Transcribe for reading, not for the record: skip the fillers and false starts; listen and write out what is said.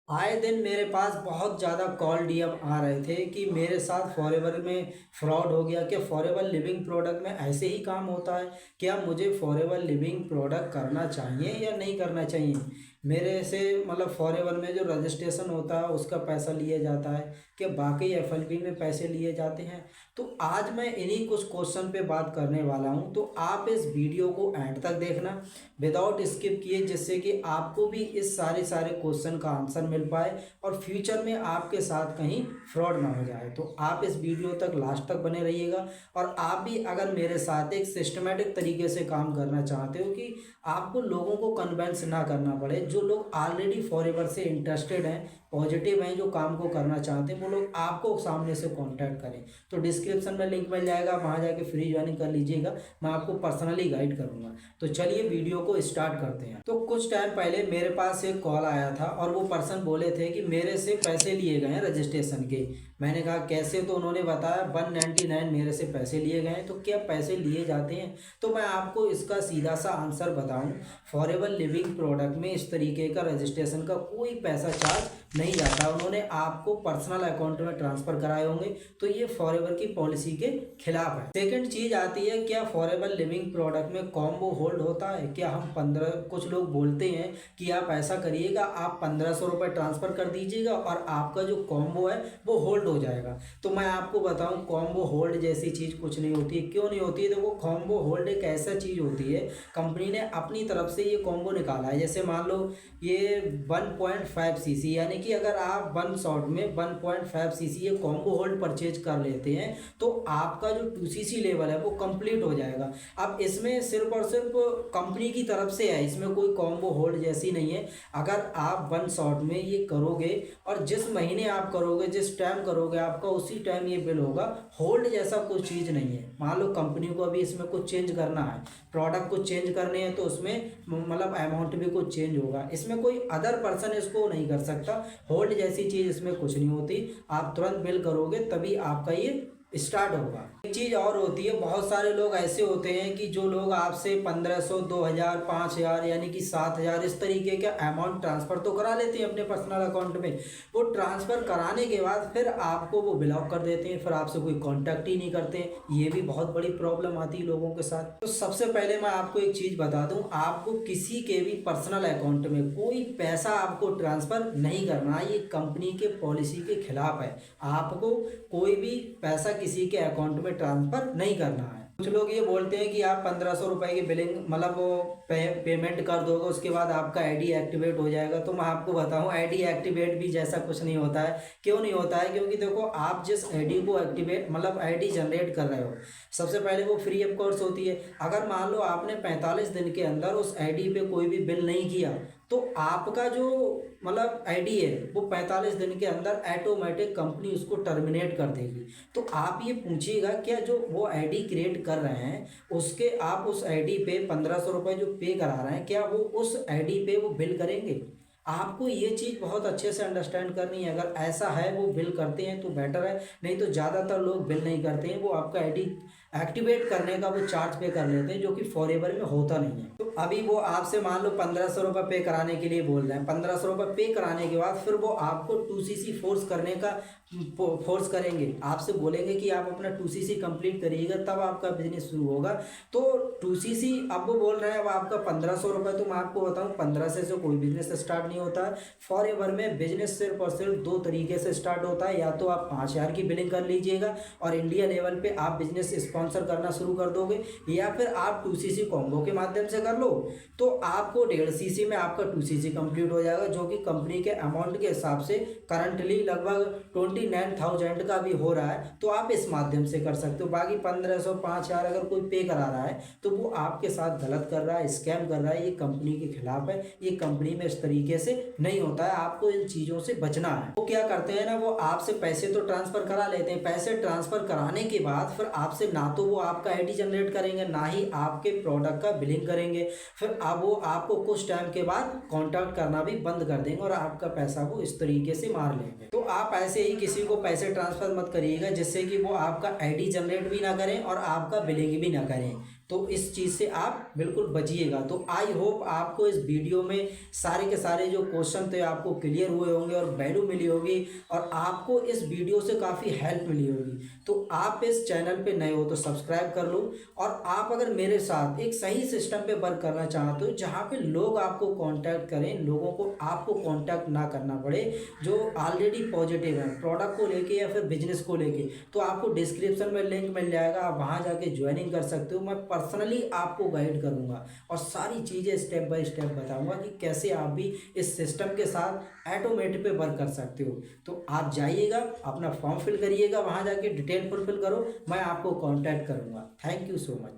आए दिन मेरे पास बहुत ज़्यादा कॉल डीएम आ रहे थे कि मेरे साथ फॉरेवर में फ्रॉड हो गया। क्या फॉरेवर लिविंग प्रोडक्ट में ऐसे ही काम होता है? क्या मुझे फॉरेवर लिविंग प्रोडक्ट करना चाहिए या नहीं करना चाहिए? मेरे से मतलब फॉरेवर में जो रजिस्ट्रेशन होता है उसका पैसा लिया जाता है, क्या बाकी एफएलपी में पैसे लिए जाते हैं? तो आज मैं इन्हीं कुछ क्वेश्चन पे बात करने वाला हूं, तो आप इस वीडियो को एंड तक देखना विदाउट स्किप किए, जिससे कि आपको भी इस सारे सारे क्वेश्चन का आंसर मिल पाए और फ्यूचर में आपके साथ कहीं फ्रॉड ना हो जाए। तो आप इस वीडियो तक लास्ट तक बने रहिएगा। और आप भी अगर मेरे साथ एक सिस्टमेटिक तरीके से काम करना चाहते हो कि आपको लोगों को कन्वेंस ना करना पड़े, जो लोग ऑलरेडी फॉरएवर से इंटरेस्टेड हैं, पॉजिटिव हैं, जो काम को करना चाहते हैं, वो लोग आपको सामने से कांटेक्ट करें, तो डिस्क्रिप्शन में लिंक मिल जाएगा, वहाँ जाके फ्री ज्वाइनिंग कर लीजिएगा। मैं आपको पर्सनली गाइड करूँगा। तो चलिए वीडियो को स्टार्ट करते हैं। तो कुछ टाइम पहले मेरे पास एक कॉल आया था और वो पर्सन बोले थे कि मेरे से पैसे लिए गए हैं रजिस्ट्रेशन के। मैंने कहा कैसे? तो उन्होंने बताया 199 मेरे से पैसे लिए गए हैं। तो क्या पैसे लिए जाते हैं? तो मैं आपको इसका सीधा सा आंसर बताऊं, फॉरएवर लिविंग प्रोडक्ट में इस तरीके का रजिस्ट्रेशन का कोई पैसा चार्ज नहीं जाता। उन्होंने आपको पर्सनल अकाउंट में ट्रांसफर कराए होंगे, तो ये फॉरएवर की पॉलिसी के खिलाफ है। सेकंड चीज आती है, क्या फॉरएवर लिविंग प्रोडक्ट में कॉम्बो होल्ड होता है? क्या हम 15, कुछ लोग बोलते हैं कि आप ऐसा करिएगा, आप 1500 रुपये ट्रांसफर कर दीजिएगा और आपका जो कॉम्बो है वो होल्ड हो जाएगा। तो मैं आपको बताऊं, कॉम्बो होल्ड जैसी चीज़ कुछ नहीं होती है। क्यों नहीं होती है? देखो, कॉम्बो होल्ड एक ऐसा चीज़ होती है, कंपनी ने अपनी तरफ से ये कॉम्बो निकाला है। जैसे मान लो ये 1.5 सीसी, यानी कि अगर आप वन शॉट में 1.5 सीसी ये कॉम्बो होल्ड परचेज कर लेते हैं तो आपका जो 2 सीसी लेवल है वो कंप्लीट हो जाएगा। अब इसमें सिर्फ और सिर्फ कंपनी की तरफ से है, इसमें कोई कॉम्बो होल्ड जैसी नहीं है। अगर आप वन शॉट में ये करोगे और जिस महीने आप करोगे, जिस टाइम करोगे, आपका उसी टाइम ये बिल होगा। होल्ड जैसा कुछ चीज़ नहीं है। मान लो कंपनी को अभी इसमें कुछ चेंज करना है, प्रोडक्ट को चेंज करने हैं, तो उसमें मतलब अमाउंट भी कुछ चेंज होगा। इसमें कोई अदर पर्सन इसको नहीं कर सकता। होल्ड जैसी चीज़ इसमें कुछ नहीं होती। आप तुरंत बिल करोगे तभी आपका ये स्टार्ट होगा। एक चीज़ और होती है, बहुत सारे लोग ऐसे होते हैं कि जो लोग आपसे 1500, 2000, 5000 यानी कि 7000 इस तरीके का अमाउंट ट्रांसफ़र तो करा लेते हैं अपने पर्सनल अकाउंट में। वो ट्रांसफ़र कराने के बाद फिर आपको वो ब्लॉक कर देते हैं, फिर आपसे कोई कांटेक्ट ही नहीं करते। ये भी बहुत बड़ी प्रॉब्लम आती है लोगों के साथ। तो सबसे पहले मैं आपको एक चीज़ बता दूं, आपको किसी के भी पर्सनल अकाउंट में कोई पैसा आपको ट्रांसफ़र नहीं करना है। ये कंपनी के पॉलिसी के खिलाफ है। आपको कोई भी पैसा किसी के अकाउंट में ट्रांसफर नहीं करना है। कुछ लोग ये बोलते हैं कि आप 1500 रुपये की बिलिंग मतलब वो पेमेंट कर दोगे, उसके बाद आपका आईडी एक्टिवेट हो जाएगा। तो मैं आपको बताऊं, आईडी एक्टिवेट भी जैसा कुछ नहीं होता है। क्यों नहीं होता है? क्योंकि देखो, आप जिस आईडी को एक्टिवेट मतलब आईडी जनरेट कर रहे हो, सबसे पहले वो फ्री ऑफ कोर्स होती है। अगर मान लो आपने 45 दिन के अंदर उस आईडी पे कोई भी बिल नहीं किया, तो आपका जो मतलब आईडी है वो 45 दिन के अंदर ऑटोमेटिक कंपनी उसको टर्मिनेट कर देगी। तो आप ये पूछिएगा, क्या जो वो आईडी क्रिएट कर रहे हैं उसके आप उस आईडी पे 1500 रुपये जो पे करा रहे हैं, क्या वो उस आईडी पे वो बिल करेंगे? आपको ये चीज़ बहुत अच्छे से अंडरस्टैंड करनी है। अगर ऐसा है वो बिल करते हैं तो बेटर है, नहीं तो ज़्यादातर लोग बिल नहीं करते हैं। वो आपका आईडी एक्टिवेट करने का वो चार्ज पे कर लेते हैं, जो कि फॉरएवर में होता नहीं है। तो अभी वो आपसे मान लो 1500 रुपये पे कराने के लिए बोल रहे हैं। 1500 रुपये पे कराने के बाद फिर वो आपको 2 सीसी फोर्स करने का फोर्स करेंगे। आपसे बोलेंगे कि आप अपना 2 सीसी कंप्लीट करिएगा, तब आपका बिजनेस शुरू होगा। तो 2 सीसी अब वो बोल रहे हैं, अब आपका 1500 रुपये। तो मैं आपको बताऊं, 15 से कोई बिजनेस स्टार्ट नहीं होता है। फॉरएवर में बिजनेस सिर्फ और सिर्फ 2 तरीके से स्टार्ट होता है। या तो आप 5000 की बिलिंग कर लीजिएगा और इंडिया लेवल पे आप बिजनेस स्पॉन्सर करना शुरू कर दोगे, या फिर आप 2 सीसी कॉम्बो के माध्यम से कर लो। तो आपको 1.5 सीसी में आपका 2 सीसी कंप्लीट हो जाएगा, जो कि कंपनी के अमाउंट के हिसाब से करंटली लगभग 29,000 का भी हो रहा है। तो आप इस माध्यम से कर सकते हो। बाकी 1500, 5000 अगर कोई पे करा रहा है तो वो आपके साथ गलत कर रहा है, स्कैम कर रहा है। ये कंपनी के खिलाफ है। ये कंपनी में इस तरीके से नहीं होता है। आपको इन चीज़ों से बचना है। वो क्या करते हैं ना, वो आपसे पैसे तो ट्रांसफ़र करा लेते हैं। पैसे ट्रांसफ़र कराने के बाद फिर आपसे ना तो वो आपका आईडी जनरेट करेंगे, ना ही आपके प्रोडक्ट का बिलिंग करेंगे। फिर अब वो आपको कुछ टाइम के बाद कांटेक्ट करना भी बंद कर देंगे और आपका पैसा वो इस तरीके से मार लेंगे। तो आप ऐसे ही किसी को पैसे ट्रांसफ़र मत करिएगा जिससे कि वो आपका आईडी जनरेट भी ना करें और आपका बिलिंग भी ना करें। तो इस चीज़ से आप बिल्कुल बचिएगा। तो आई होप आपको इस वीडियो में सारे के सारे जो क्वेश्चन थे आपको क्लियर हुए होंगे और वैल्यू मिली होगी और आपको इस वीडियो से काफ़ी हेल्प मिली होगी। तो आप इस चैनल पे नए हो तो सब्सक्राइब कर लो, और आप अगर मेरे साथ एक सही सिस्टम पे वर्क करना चाहते हो जहाँ पे लोग आपको कांटेक्ट करें, लोगों को आपको कांटेक्ट ना करना पड़े, जो ऑलरेडी पॉजिटिव है प्रोडक्ट को लेके या फिर बिजनेस को लेके, तो आपको डिस्क्रिप्शन में लिंक मिल जाएगा, आप वहाँ जाके ज्वाइनिंग कर सकते हो। मैं पर्सनली आपको गाइड करूँगा और सारी चीज़ें स्टेप बाय स्टेप बताऊँगा कि कैसे आप भी इस सिस्टम के साथ ऑटोमेट पे वर्क कर सकते हो। तो आप जाइएगा, अपना फॉर्म फिल करिएगा, वहाँ जाके डिटेल फुलफिल करो, मैं आपको कांटेक्ट करूँगा। Thank you so much.